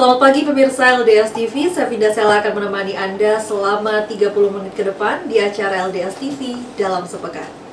Selamat pagi pemirsa LDS TV, saya Vinda Sela akan menemani Anda selama 30 menit ke depan di acara LDS TV dalam sepekan.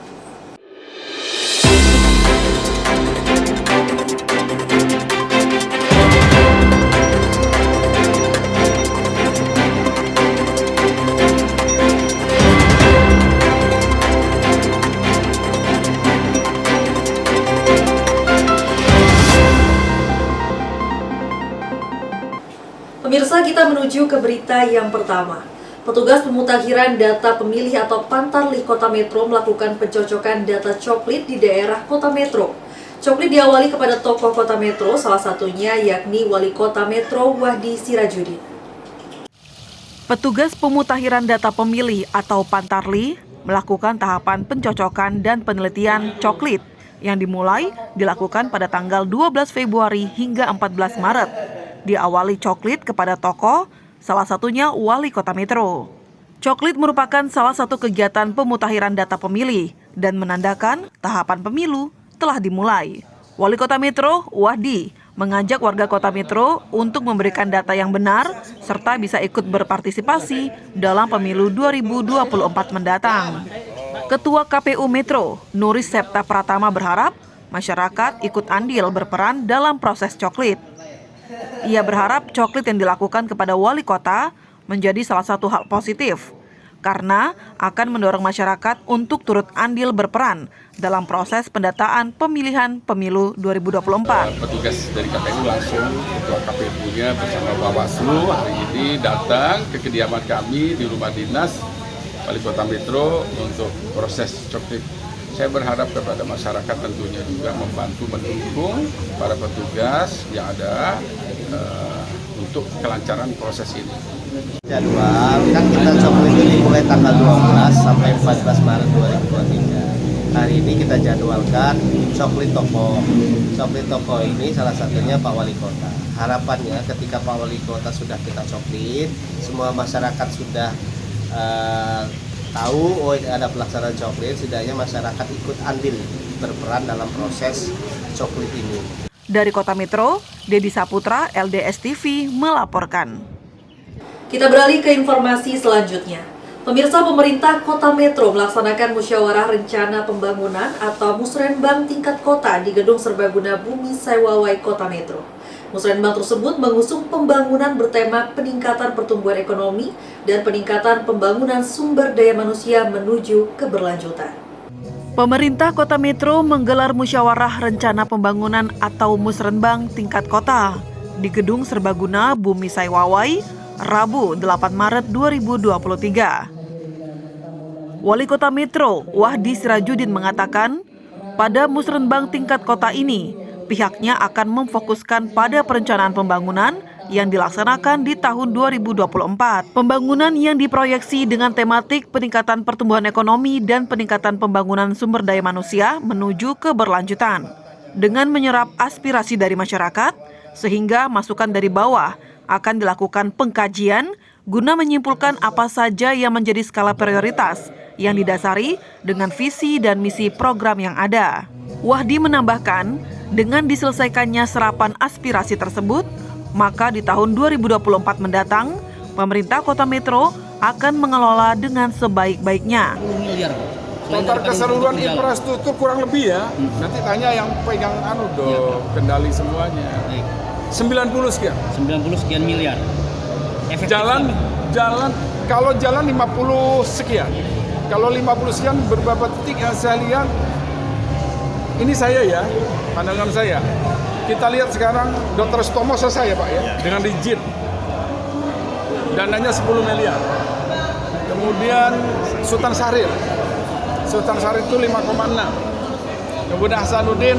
Pemirsa, kita menuju ke berita yang pertama. Petugas pemutakhiran data pemilih atau Pantarlih Kota Metro melakukan pencocokan data coklit di daerah Kota Metro. Coklit diawali kepada tokoh Kota Metro, salah satunya yakni Wali Kota Metro Wahdi Sirajudin. Petugas pemutakhiran data pemilih atau Pantarlih melakukan tahapan pencocokan dan penelitian coklit yang dilakukan pada tanggal 12 Februari hingga 14 Maret. Diawali coklit kepada tokoh, salah satunya Wali Kota Metro. Coklit merupakan salah satu kegiatan pemutakhiran data pemilih dan menandakan tahapan pemilu telah dimulai. Wali Kota Metro, Wahdi, mengajak warga Kota Metro untuk memberikan data yang benar serta bisa ikut berpartisipasi dalam pemilu 2024 mendatang. Ketua KPU Metro, Nuris Septa Pratama berharap masyarakat ikut andil berperan dalam proses coklit. Ia berharap coklit yang dilakukan kepada wali kota menjadi salah satu hal positif karena akan mendorong masyarakat untuk turut andil berperan dalam proses pendataan pemilihan pemilu 2024. Petugas dari KPU langsung ketua KPU-nya bersama Bawaslu hari ini datang ke kediaman kami di rumah dinas Wali Kota Metro untuk proses coklit. Saya berharap kepada masyarakat tentunya juga membantu mendukung para petugas yang ada untuk kelancaran proses ini. Jadwal kan kita coklit ini mulai tanggal 12 sampai 14 Maret 2023. Hari ini kita jadwalkan coklit tokoh. Coklit tokoh ini salah satunya Pak Wali Kota. Harapannya ketika Pak Wali Kota sudah kita coklit, semua masyarakat sudah tahu ada pelaksanaan coklit, setidaknya masyarakat ikut andil berperan dalam proses coklit ini. Dari Kota Metro, Dedi Saputra, LDS TV melaporkan. Kita beralih ke informasi selanjutnya. Pemirsa, pemerintah Kota Metro melaksanakan musyawarah rencana pembangunan atau Musrenbang tingkat kota di Gedung Serbaguna Bumi Saywawai Kota Metro. Musrenbang tersebut mengusung pembangunan bertema peningkatan pertumbuhan ekonomi dan peningkatan pembangunan sumber daya manusia menuju keberlanjutan. Pemerintah Kota Metro menggelar musyawarah rencana pembangunan atau Musrenbang tingkat kota di Gedung Serbaguna Bumi Saywawai, Rabu 8 Maret 2023. Wali Kota Metro Wahdi Sirajudin mengatakan, pada Musrenbang tingkat kota ini, pihaknya akan memfokuskan pada perencanaan pembangunan yang dilaksanakan di tahun 2024. Pembangunan yang diproyeksi dengan tematik peningkatan pertumbuhan ekonomi dan peningkatan pembangunan sumber daya manusia menuju keberlanjutan. Dengan menyerap aspirasi dari masyarakat, sehingga masukan dari bawah akan dilakukan pengkajian guna menyimpulkan apa saja yang menjadi skala prioritas yang didasari dengan visi dan misi program yang ada. Wahdi menambahkan, dengan diselesaikannya serapan aspirasi tersebut, maka di tahun 2024 mendatang, pemerintah Kota Metro akan mengelola dengan sebaik-baiknya. Total keseluruhan infrastruktur kurang lebih ya. Nanti tanya yang pegang kendali semuanya. 90 sekian. 90 sekian miliar. Efektif Jalan kalau jalan 50 sekian. Kalau 50 sekian beberapa titik yang saya lihat, ini saya ya, pandangan saya. Kita lihat sekarang Dr. Stomo selesai ya Pak ya, dengan rigid. Dananya 10 miliar. Kemudian Sultan Syahrir itu 5,6. Kemudian Hasanuddin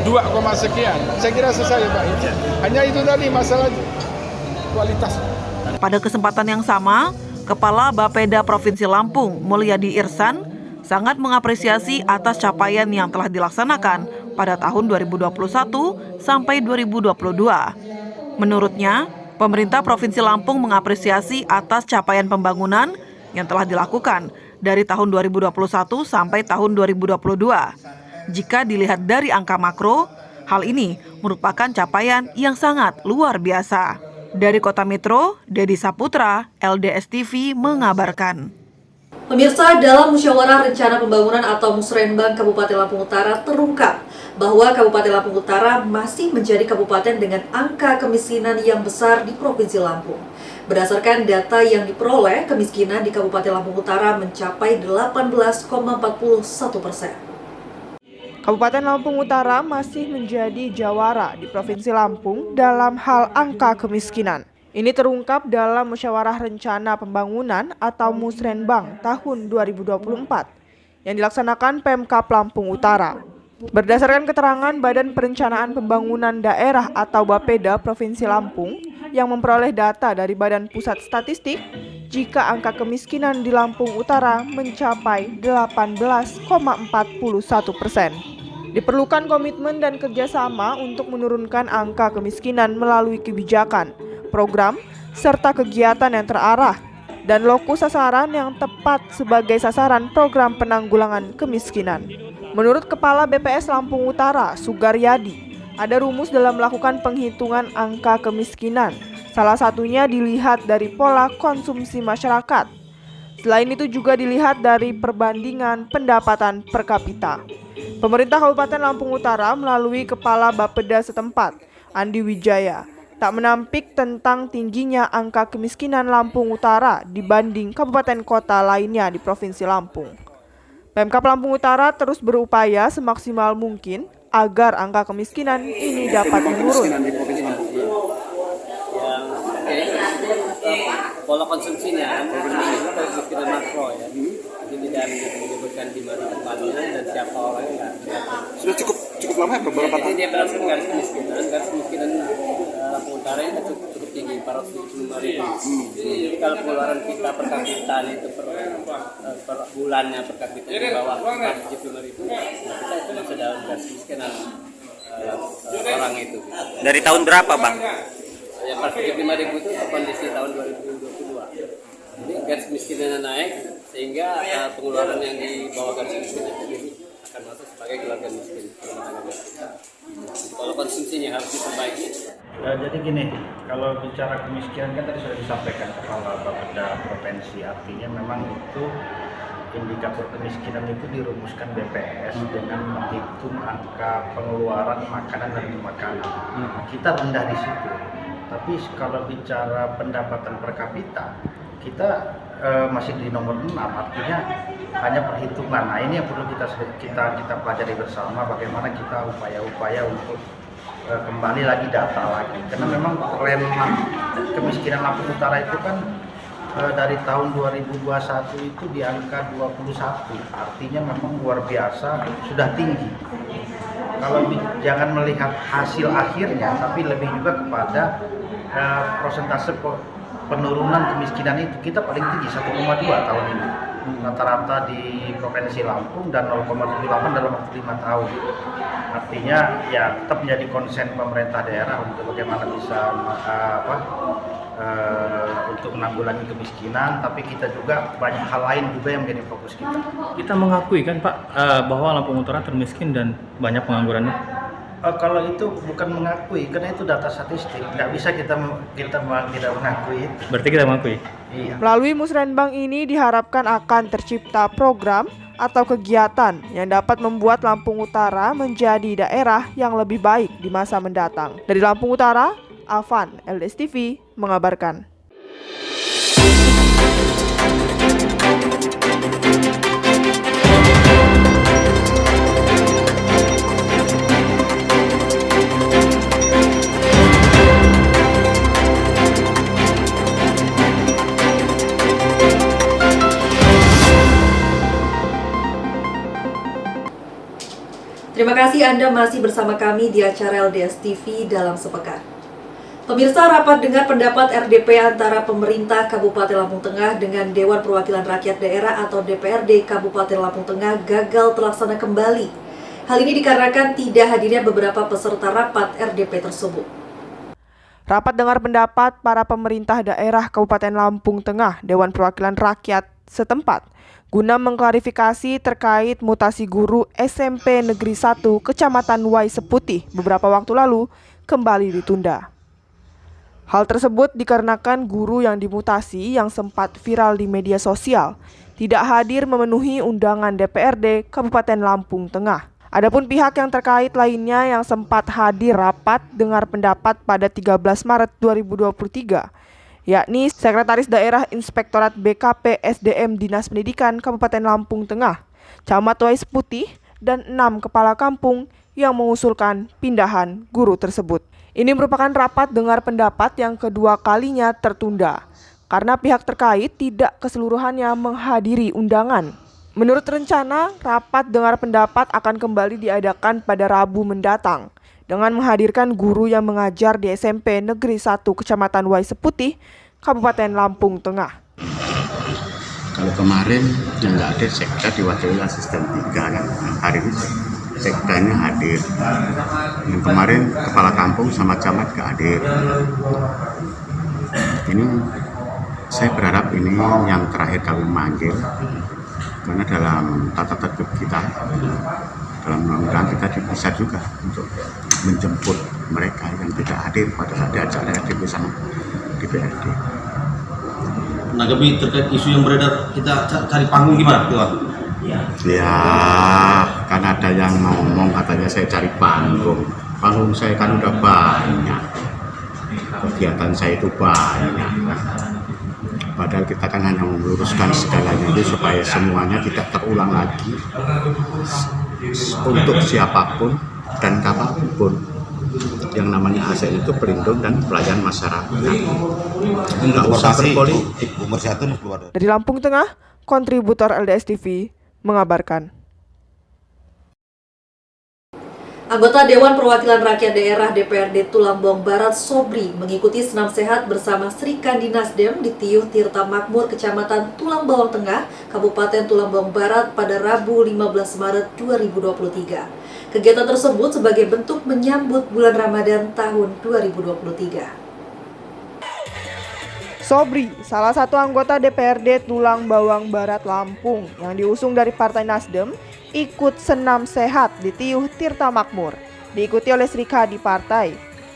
2, sekian. Saya kira selesai ya Pak. Hanya itu tadi masalah kualitas. Pada kesempatan yang sama, Kepala Bapeda Provinsi Lampung, Mulyadi Irsan, sangat mengapresiasi atas capaian yang telah dilaksanakan pada tahun 2021 sampai 2022. Menurutnya, pemerintah Provinsi Lampung mengapresiasi atas capaian pembangunan yang telah dilakukan dari tahun 2021 sampai tahun 2022. Jika dilihat dari angka makro, hal ini merupakan capaian yang sangat luar biasa. Dari Kota Metro, Dedi Saputra, LDS TV mengabarkan. Pemirsa, dalam musyawarah rencana pembangunan atau Musrenbang Kabupaten Lampung Utara terungkap bahwa Kabupaten Lampung Utara masih menjadi kabupaten dengan angka kemiskinan yang besar di Provinsi Lampung. Berdasarkan data yang diperoleh, kemiskinan di Kabupaten Lampung Utara mencapai 18,41%. Kabupaten Lampung Utara masih menjadi jawara di Provinsi Lampung dalam hal angka kemiskinan. Ini terungkap dalam Musyawarah Rencana Pembangunan atau Musrenbang tahun 2024 yang dilaksanakan Pemkab Lampung Utara. Berdasarkan keterangan Badan Perencanaan Pembangunan Daerah atau Bapeda Provinsi Lampung yang memperoleh data dari Badan Pusat Statistik, jika angka kemiskinan di Lampung Utara mencapai 18,41%. Diperlukan komitmen dan kerjasama untuk menurunkan angka kemiskinan melalui kebijakan, program, serta kegiatan yang terarah, dan lokus sasaran yang tepat sebagai sasaran program penanggulangan kemiskinan. Menurut Kepala BPS Lampung Utara, Sugaryadi, ada rumus dalam melakukan penghitungan angka kemiskinan. Salah satunya dilihat dari pola konsumsi masyarakat. Selain itu juga dilihat dari perbandingan pendapatan per kapita. Pemerintah Kabupaten Lampung Utara melalui Kepala Bapeda setempat, Andi Wijaya, tak menampik tentang tingginya angka kemiskinan Lampung Utara dibanding kabupaten kota lainnya di Provinsi Lampung. Pemkab Lampung Utara terus berupaya semaksimal mungkin agar angka kemiskinan ini dapat menurun. Pola konsumsinya kemiskinan makro ya. Jadi tidak menyebutkan di mana tempatnya dan siapa orangnya. Sudah cukup lama ya, beberapa tahun. Jadi dia berdasarkan garis kemiskinan Lampung Utara itu cukup tinggi, 455.000. Jadi kalau pengeluaran kita per kapita itu per bulannya per kapita di bawah 475.000, kita itu masih dalam garis kemiskinan orang itu. Dari tahun berapa, Bang? Ya 475.000 itu kondisi tahun 2022. Jadi garis kemiskinannya naik sehingga pengeluaran yang di bawah garis kemiskinan itu jadi akan masuk sebagai keluarga miskin. Kalau konsumsinya harus diperbaiki. Jadi gini, kalau bicara kemiskinan kan tadi sudah disampaikan Kepala Bapeda Provinsi, artinya memang itu indikator kemiskinan itu dirumuskan BPS dengan menghitung angka pengeluaran makanan dan makanan. Kita rendah di situ. Tapi kalau bicara pendapatan per kapita, kita masih di nomor 6, artinya hanya perhitungan. Nah, ini yang perlu kita pelajari bersama, bagaimana kita upaya-upaya untuk kembali lagi data lagi. Karena memang tren kemiskinan Lampung Utara itu kan dari tahun 2021 itu di angka 21, artinya memang luar biasa, sudah tinggi. Kalau jangan melihat hasil akhirnya, tapi lebih juga kepada persentase penurunan kemiskinan itu. Kita paling tinggi 1,2 tahun ini, rata-rata di Provinsi Lampung, dan 0,78 dalam waktu 5 tahun. Artinya ya tetap menjadi konsen pemerintah daerah untuk bagaimana bisa untuk menanggulangi kemiskinan, tapi kita juga banyak hal lain juga yang menjadi fokus kita. Kita mengakui kan Pak bahwa Lampung Utara termiskin dan banyak penganggurannya. Kalau itu bukan mengakui, karena itu data statistik, nggak bisa kita tidak mengakui itu. Berarti kita mengakui? Iya. Melalui Musrenbang ini diharapkan akan tercipta program atau kegiatan yang dapat membuat Lampung Utara menjadi daerah yang lebih baik di masa mendatang. Dari Lampung Utara, Afan, LDS TV mengabarkan. Terima kasih Anda masih bersama kami di acara LDS TV dalam sepekan. Pemirsa, rapat dengar pendapat RDP antara pemerintah Kabupaten Lampung Tengah dengan Dewan Perwakilan Rakyat Daerah atau DPRD Kabupaten Lampung Tengah gagal terlaksana kembali. Hal ini dikarenakan tidak hadirnya beberapa peserta rapat RDP tersebut. Rapat dengar pendapat para pemerintah daerah Kabupaten Lampung Tengah, Dewan Perwakilan Rakyat setempat, guna mengklarifikasi terkait mutasi guru SMP Negeri 1 Kecamatan Wai Seputih beberapa waktu lalu kembali ditunda. Hal tersebut dikarenakan guru yang dimutasi yang sempat viral di media sosial tidak hadir memenuhi undangan DPRD Kabupaten Lampung Tengah. Adapun pihak yang terkait lainnya yang sempat hadir rapat dengar pendapat pada 13 Maret 2023, yakni Sekretaris Daerah Inspektorat BKP SDM Dinas Pendidikan Kabupaten Lampung Tengah, Camat Wais Putih, dan 6 kepala kampung yang mengusulkan pindahan guru tersebut. Ini merupakan rapat dengar pendapat yang kedua kalinya tertunda, karena pihak terkait tidak keseluruhannya menghadiri undangan. Menurut rencana, rapat dengar pendapat akan kembali diadakan pada Rabu mendatang, dengan menghadirkan guru yang mengajar di SMP Negeri 1 Kecamatan Wais Putih, Kabupaten Lampung Tengah. Kalau kemarin yang nggak hadir sekda diwakili asisten 3 kan, hari ini sekdanya hadir. Yang kemarin kepala kampung sama camat nggak hadir. Ini saya berharap ini yang terakhir kami manggil, karena dalam tata tertib kita, dalam undang-undang kita bisa juga untuk menjemput mereka yang tidak hadir pada saat acara hadir bersama DPRD. Menanggapi terkait isu yang beredar, kita cari panggung gimana, Tuan? Ya, kan ada yang ngomong katanya saya cari panggung. Panggung saya kan udah banyak, kegiatan saya itu banyak. Padahal kita kan hanya meluruskan segalanya itu supaya semuanya tidak terulang lagi untuk siapapun dan kapanpun. Yang namanya ASN itu pelindung dan pelayan masyarakat. Nggak usah berpolitik. Dari Lampung Tengah, kontributor LDS TV mengabarkan. Anggota Dewan Perwakilan Rakyat Daerah DPRD Tulambong Barat Sobri mengikuti senam sehat bersama Sri Kandi Nasdem di Tiuh Tirta Makmur, Kecamatan Tulangbawang Tengah, Kabupaten Tulambong Barat pada Rabu 15 Maret 2023. Kegiatan tersebut sebagai bentuk menyambut bulan Ramadan tahun 2023. Sobri, salah satu anggota DPRD Tulangbawang Barat Lampung yang diusung dari Partai Nasdem, ikut senam sehat di Tiuh Tirta Makmur, diikuti oleh Sri Kandi Partai.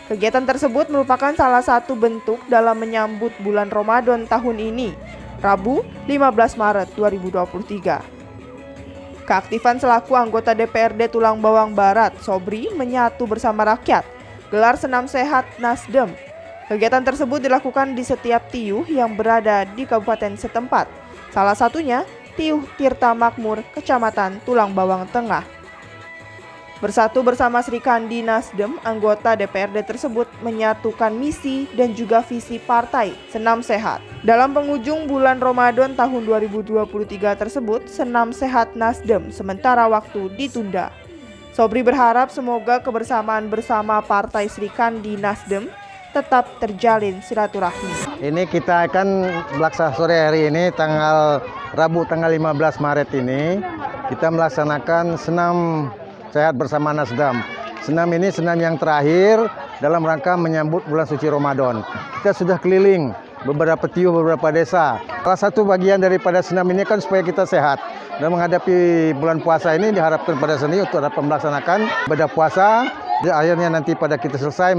Kegiatan tersebut merupakan salah satu bentuk dalam menyambut bulan Ramadan tahun ini, Rabu 15 Maret 2023. Keaktifan selaku anggota DPRD Tulangbawang Barat, Sobri menyatu bersama rakyat, gelar senam sehat Nasdem. Kegiatan tersebut dilakukan di setiap tiuh yang berada di kabupaten setempat, salah satunya Tiuh Tirta Makmur, Kecamatan Tulangbawang Tengah. Bersatu bersama Sri Kandi Nasdem, anggota DPRD tersebut menyatukan misi dan juga visi partai Senam Sehat. Dalam penghujung bulan Ramadan tahun 2023 tersebut, Senam Sehat Nasdem sementara waktu ditunda. Sobri berharap semoga kebersamaan bersama partai Sri Kandi Nasdem tetap terjalin silaturahmi. Ini kita akan melaksanakan sore hari ini Rabu tanggal 15 Maret ini kita melaksanakan senam sehat bersama Nasdem. Senam ini senam yang terakhir dalam rangka menyambut bulan suci Ramadan. Kita sudah keliling beberapa tiuh, beberapa desa. Salah satu bagian daripada senam ini kan supaya kita sehat. Dan menghadapi bulan puasa ini diharapkan pada seni untuk dapat melaksanakan ibadah puasa. Akhirnya nanti pada kita selesai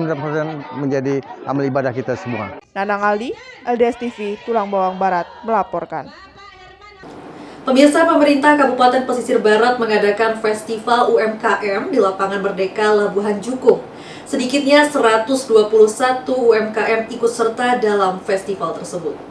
menjadi amal ibadah kita semua. Nanang Aldi, LDS TV, Tulangbawang Barat melaporkan. Pemirsa, pemerintah Kabupaten Pesisir Barat mengadakan Festival UMKM di Lapangan Merdeka Labuhan Jukung. Sedikitnya 121 UMKM ikut serta dalam festival tersebut.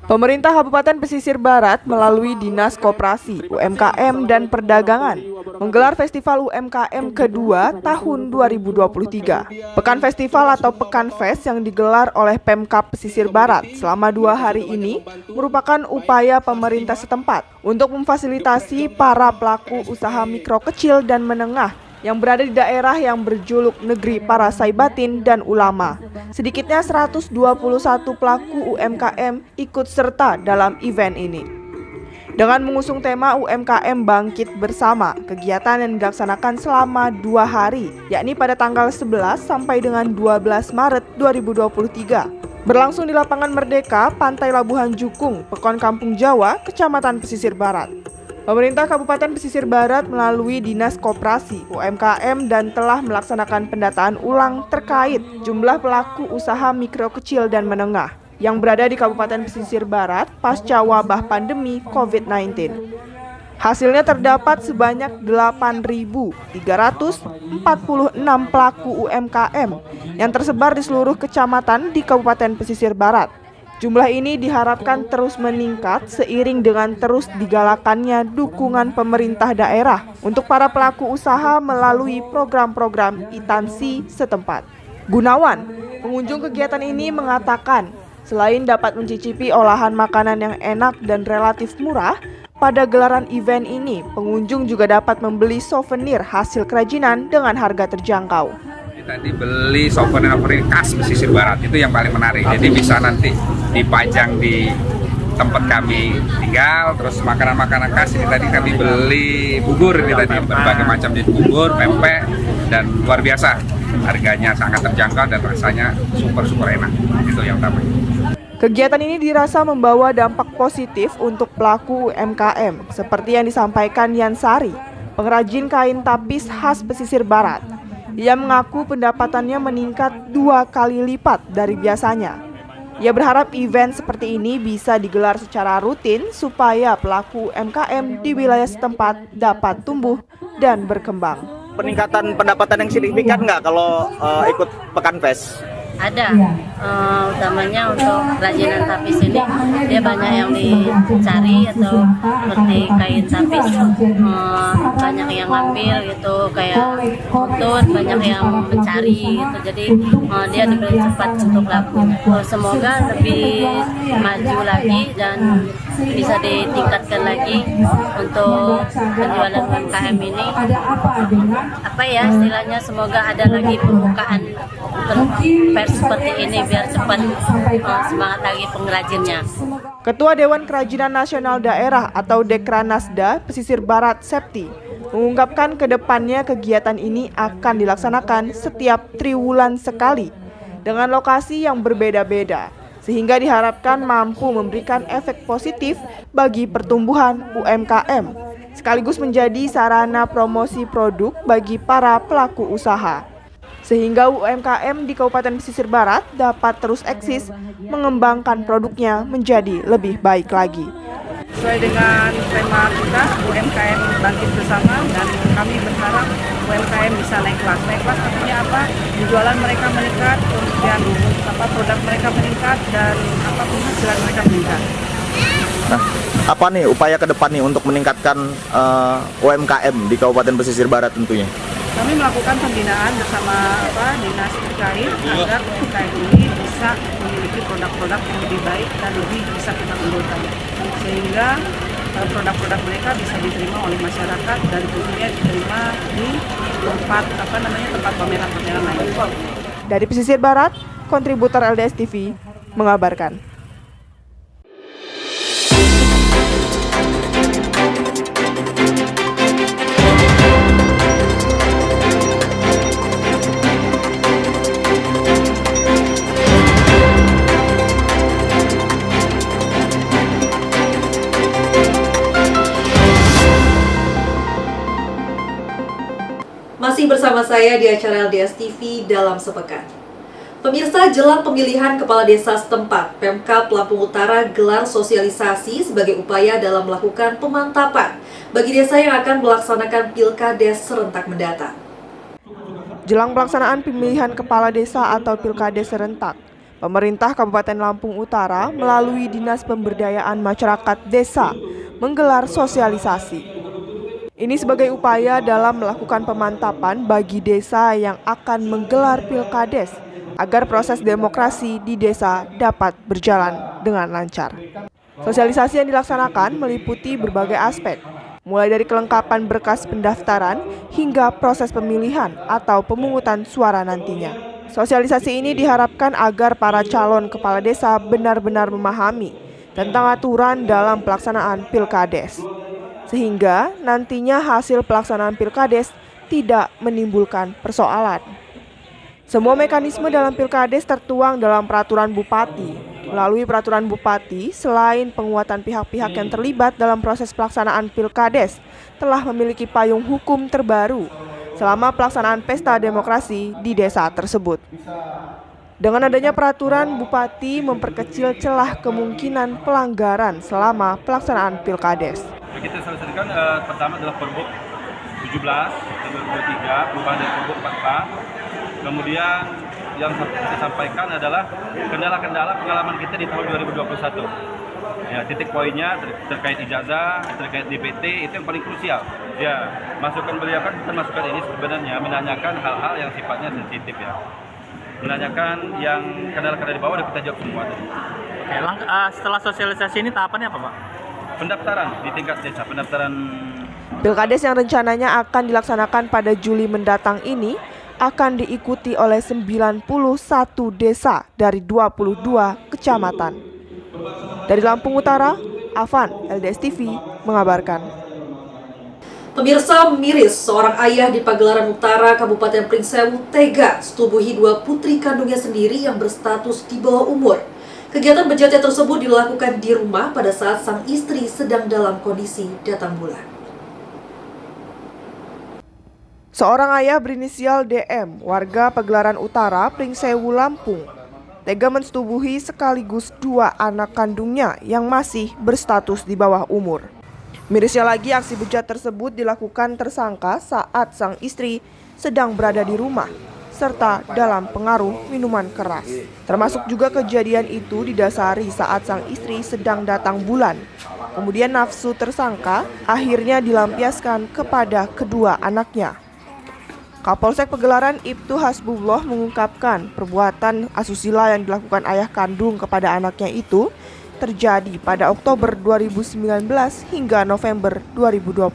Pemerintah Kabupaten Pesisir Barat melalui Dinas Koperasi, UMKM, dan Perdagangan menggelar Festival UMKM kedua tahun 2023. Pekan Festival atau Pekan Fest yang digelar oleh Pemkab Pesisir Barat selama 2 hari ini merupakan upaya pemerintah setempat untuk memfasilitasi para pelaku usaha mikro kecil dan menengah yang berada di daerah yang berjuluk Negeri Para Saibatin dan Ulama. Sedikitnya 121 pelaku UMKM ikut serta dalam event ini. Dengan mengusung tema UMKM Bangkit Bersama, kegiatan yang dilaksanakan selama 2 hari, yakni pada tanggal 11 sampai dengan 12 Maret 2023. Berlangsung di Lapangan Merdeka, Pantai Labuhan Jukung, Pekon Kampung Jawa, Kecamatan Pesisir Barat. Pemerintah Kabupaten Pesisir Barat melalui Dinas Koperasi, UMKM dan telah melaksanakan pendataan ulang terkait jumlah pelaku usaha mikro kecil dan menengah yang berada di Kabupaten Pesisir Barat pasca wabah pandemi COVID-19. Hasilnya terdapat sebanyak 8.346 pelaku UMKM yang tersebar di seluruh kecamatan di Kabupaten Pesisir Barat. Jumlah ini diharapkan terus meningkat seiring dengan terus digalakannya dukungan pemerintah daerah untuk para pelaku usaha melalui program-program instansi setempat. Gunawan, pengunjung kegiatan ini mengatakan, selain dapat mencicipi olahan makanan yang enak dan relatif murah, pada gelaran event ini pengunjung juga dapat membeli souvenir hasil kerajinan dengan harga terjangkau. Tadi beli souvenir khas Pesisir Barat, itu yang paling menarik. Jadi bisa nanti dipajang di tempat kami tinggal. Terus makanan-makanan khas ini tadi kami beli bubur, ini tadi berbagai macam jenis bubur, pempek, dan luar biasa. Harganya sangat terjangkau dan rasanya super enak. Itu yang utama. Kegiatan ini dirasa membawa dampak positif untuk pelaku UMKM, seperti yang disampaikan Yansari, pengrajin kain tapis khas Pesisir Barat. Ia mengaku pendapatannya meningkat 2 kali lipat dari biasanya. Ia berharap event seperti ini bisa digelar secara rutin supaya pelaku UMKM di wilayah setempat dapat tumbuh dan berkembang. Peningkatan pendapatan yang signifikan nggak kalau ikut Pekan Fest? Ada, utamanya untuk kerajinan tapis ini dia banyak yang dicari atau seperti kain tapis banyak yang ngambil gitu, kayak kutut banyak yang mencari gitu, jadi dia dibeli cepat untuk laku. Semoga lebih maju lagi dan bisa ditingkatkan lagi untuk penjualan UMKM ini. Apa ya istilahnya, semoga ada lagi pembukaan seperti ini biar cepat semangat lagi pengrajinnya. Ketua Dewan Kerajinan Nasional Daerah atau Dekranasda Pesisir Barat Septi mengungkapkan ke depannya kegiatan ini akan dilaksanakan setiap triwulan sekali dengan lokasi yang berbeda-beda sehingga diharapkan mampu memberikan efek positif bagi pertumbuhan UMKM sekaligus menjadi sarana promosi produk bagi para pelaku usaha. Sehingga UMKM di Kabupaten Pesisir Barat dapat terus eksis mengembangkan produknya menjadi lebih baik lagi. Sesuai dengan tema kita, UMKM bangkit bersama, dan kami berharap UMKM bisa naik kelas. Naik kelas artinya apa? Penjualan mereka meningkat, kemudian produk mereka meningkat, dan penghasilan mereka meningkat. Nah, apa nih upaya ke depan nih untuk meningkatkan UMKM di Kabupaten Pesisir Barat tentunya? Kami melakukan pembinaan bersama dinas terkait agar UMKM ini bisa memiliki produk-produk yang lebih baik dan lebih bisa kita unggulkan, sehingga produk-produk mereka bisa diterima oleh masyarakat dan tentunya diterima di tempat pameran-pameran lain. Dari Pesisir Barat, kontributor LDS TV mengabarkan. Masih bersama saya di acara LDS TV dalam sepekan. Pemirsa, jelang pemilihan kepala desa setempat, Pemkab Lampung Utara gelar sosialisasi sebagai upaya dalam melakukan pemantapan bagi desa yang akan melaksanakan Pilkades serentak mendatang. Jelang pelaksanaan pemilihan kepala desa atau Pilkades serentak, pemerintah Kabupaten Lampung Utara melalui Dinas Pemberdayaan Masyarakat Desa menggelar sosialisasi. Ini sebagai upaya dalam melakukan pemantapan bagi desa yang akan menggelar Pilkades agar proses demokrasi di desa dapat berjalan dengan lancar. Sosialisasi yang dilaksanakan meliputi berbagai aspek, mulai dari kelengkapan berkas pendaftaran hingga proses pemilihan atau pemungutan suara nantinya. Sosialisasi ini diharapkan agar para calon kepala desa benar-benar memahami tentang aturan dalam pelaksanaan Pilkades, sehingga nantinya hasil pelaksanaan Pilkades tidak menimbulkan persoalan. Semua mekanisme dalam Pilkades tertuang dalam peraturan Bupati, Melalui peraturan Bupati, selain penguatan pihak-pihak yang terlibat dalam proses pelaksanaan Pilkades, telah memiliki payung hukum terbaru selama pelaksanaan pesta demokrasi di desa tersebut. Dengan adanya peraturan, Bupati memperkecil celah kemungkinan pelanggaran selama pelaksanaan Pilkades. Kita selesaikan pertama adalah Perbuk 17 tahun 2023, perubahan dari Perbuk 44. Kemudian yang kita sampaikan adalah kendala-kendala pengalaman kita di tahun 2021. Ya, titik poinnya terkait ijazah, terkait DPT, itu yang paling krusial. Ya, masukan beliau kan bukan masukan ini sebenarnya menanyakan hal-hal yang sifatnya sensitif ya. Menanyakan yang kendala-kendala di bawah dan kita jawab semua. Oke, setelah sosialisasi ini tahapannya apa, Pak? Pendaftaran di tingkat desa, pendaftaran. Pilkades yang rencananya akan dilaksanakan pada Juli mendatang ini akan diikuti oleh 91 desa dari 22 kecamatan. Dari Lampung Utara, Afan, LDS TV mengabarkan. Pemirsa, miris seorang ayah di Pagelaran Utara, Kabupaten Pringsewu tega setubuhi dua putri kandungnya sendiri yang berstatus di bawah umur. Kegiatan bejatnya tersebut dilakukan di rumah pada saat sang istri sedang dalam kondisi datang bulan. Seorang ayah berinisial DM, warga Pagelaran Utara, Pringsewu, Lampung, tega mensetubuhi sekaligus dua anak kandungnya yang masih berstatus di bawah umur. Mirisnya lagi, aksi bejat tersebut dilakukan tersangka saat sang istri sedang berada di rumah, serta dalam pengaruh minuman keras. Termasuk juga kejadian itu didasari saat sang istri sedang datang bulan. Kemudian nafsu tersangka akhirnya dilampiaskan kepada kedua anaknya. Kapolsek Pagelaran Ibtu Hasbullah mengungkapkan perbuatan asusila yang dilakukan ayah kandung kepada anaknya itu terjadi pada Oktober 2019 hingga November 2022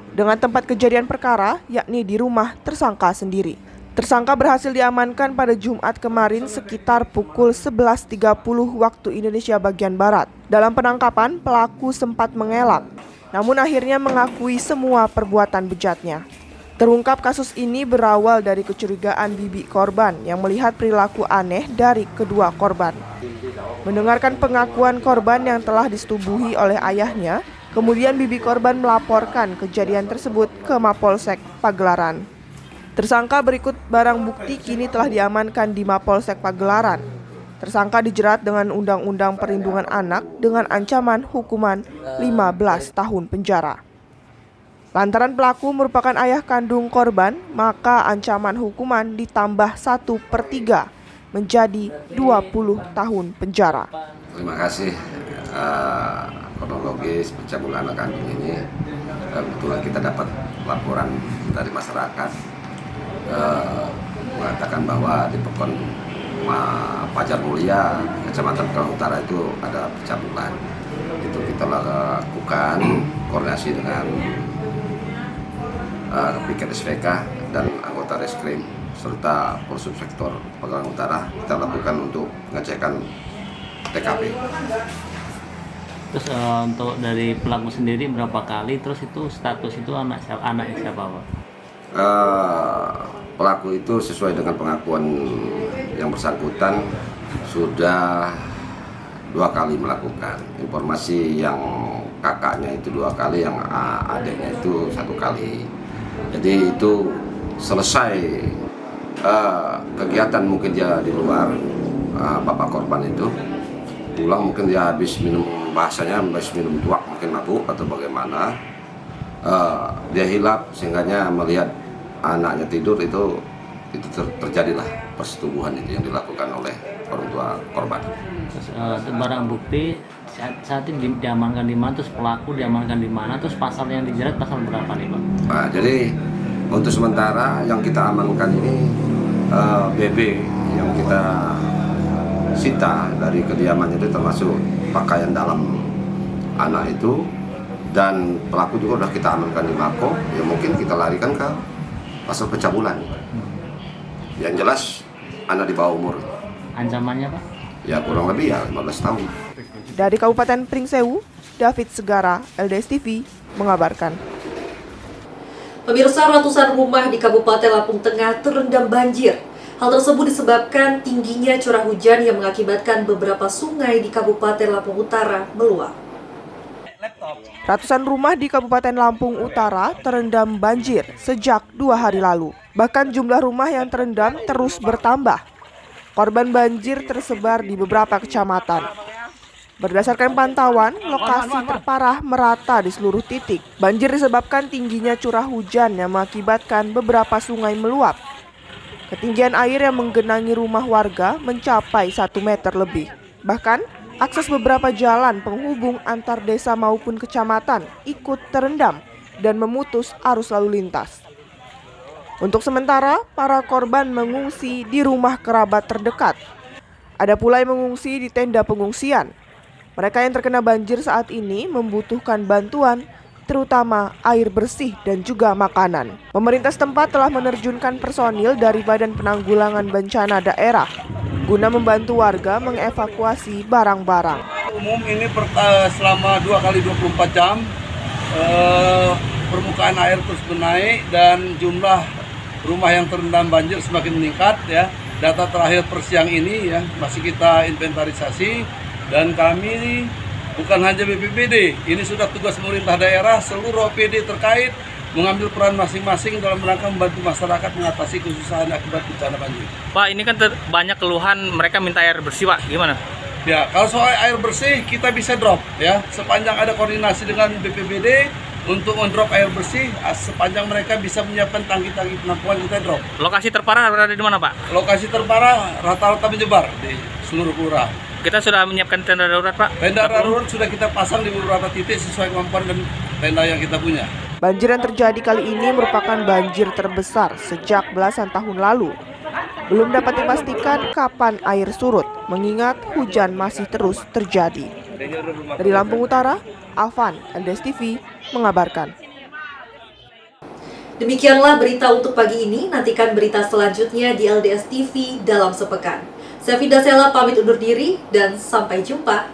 dengan tempat kejadian perkara yakni di rumah tersangka sendiri. Tersangka berhasil diamankan pada Jumat kemarin sekitar pukul 11.30 waktu Indonesia bagian Barat. Dalam penangkapan, pelaku sempat mengelak, namun akhirnya mengakui semua perbuatan bejatnya. Terungkap kasus ini berawal dari kecurigaan bibi korban yang melihat perilaku aneh dari kedua korban. Mendengarkan pengakuan korban yang telah disetubuhi oleh ayahnya, kemudian bibi korban melaporkan kejadian tersebut ke Mapolsek Pagelaran. Tersangka berikut barang bukti kini telah diamankan di Mapolsek Pagelaran. Tersangka dijerat dengan Undang-Undang Perlindungan Anak dengan ancaman hukuman 15 tahun penjara. Lantaran pelaku merupakan ayah kandung korban, maka ancaman hukuman ditambah 1/3 menjadi 20 tahun penjara. Terima kasih kronologis pencabulan anak kandung ini. Kebetulan kita dapat laporan dari masyarakat mengatakan bahwa di Pekon Pajar Mulia, Kecamatan Pagelaran Utara itu ada pencabulan. Itu kita lakukan koordinasi dengan Piket SVK dan anggota Reskrim serta Polsubsektor Pagelaran Utara kita lakukan untuk pengecekan TKP. Terus untuk dari pelaku sendiri berapa kali, terus itu status itu anak siapa Pak? Pelaku itu sesuai dengan pengakuan yang bersangkutan sudah 2 kali melakukan. Informasi yang kakaknya itu 2 kali, yang adiknya itu 1 kali. Jadi itu selesai kegiatan mungkin dia di luar, bapak korban itu pulang mungkin dia habis minum, bahasanya habis minum tuak, mungkin mabuk atau bagaimana, dia hilap sehingganya melihat anaknya tidur, itu terjadilah persetubuhan itu yang dilakukan oleh orang tua korban. Terus barang bukti saat ini diamankan di mana, terus pelaku diamankan di mana, terus pasal yang dijerat pasal berapa nih Pak? Nah, jadi untuk sementara yang kita amankan ini BB yang kita sita dari kediamannya itu termasuk pakaian dalam anak itu, dan pelaku juga sudah kita amankan di Mako, ya mungkin kita larikan ke pasal pencabulan. Yang jelas anak di bawah umur. Ancamannya Pak? Ya kurang lebih ya 15 tahun. Dari Kabupaten Pringsewu, David Segara, LDS TV mengabarkan. Pemirsa, ratusan rumah di Kabupaten Lampung Tengah terendam banjir. Hal tersebut disebabkan tingginya curah hujan yang mengakibatkan beberapa sungai di Kabupaten Lampung Utara meluap. Ratusan rumah di Kabupaten Lampung Utara terendam banjir sejak 2 hari lalu. Bahkan jumlah rumah yang terendam terus bertambah. Korban banjir tersebar di beberapa kecamatan. Berdasarkan pantauan, lokasi terparah merata di seluruh titik. Banjir disebabkan tingginya curah hujan yang mengakibatkan beberapa sungai meluap. Ketinggian air yang menggenangi rumah warga mencapai 1 meter lebih. Bahkan, akses beberapa jalan penghubung antar desa maupun kecamatan ikut terendam dan memutus arus lalu lintas. Untuk sementara, para korban mengungsi di rumah kerabat terdekat. Ada pula yang mengungsi di tenda pengungsian. Mereka yang terkena banjir saat ini membutuhkan bantuan, terutama air bersih dan juga makanan. Pemerintah setempat telah menerjunkan personil dari Badan Penanggulangan Bencana Daerah guna membantu warga mengevakuasi barang-barang. Umum ini selama 2 kali 24 jam permukaan air terus menaik dan jumlah rumah yang terendam banjir semakin meningkat ya. Data terakhir per siang ini ya masih kita inventarisasi dan kami bukan hanya BPBD, ini sudah tugas pemerintah daerah, seluruh OPD terkait mengambil peran masing-masing dalam rangka membantu masyarakat mengatasi kesusahan akibat bencana banjir. Pak, ini kan banyak keluhan mereka minta air bersih, Pak. Gimana? Ya, kalau soal air bersih kita bisa drop ya, sepanjang ada koordinasi dengan BPBD untuk mendrop air bersih, sepanjang mereka bisa menyiapkan tangki-tangki penampungan kita drop. Lokasi terparah berada di mana, Pak? Lokasi terparah rata-rata menyebar di seluruh kelurahan. Kita sudah menyiapkan tenda darurat, Pak? Tenda darurat sudah kita pasang di beberapa titik sesuai kemampuan dan tenda yang kita punya. Banjir yang terjadi kali ini merupakan banjir terbesar sejak belasan tahun lalu. Belum dapat dipastikan kapan air surut, mengingat hujan masih terus terjadi. Dari Lampung Utara, Alvan, LDS TV, mengabarkan. Demikianlah berita untuk pagi ini. Nantikan berita selanjutnya di LDS TV dalam sepekan. Saya Vida Sela pamit undur diri dan sampai jumpa.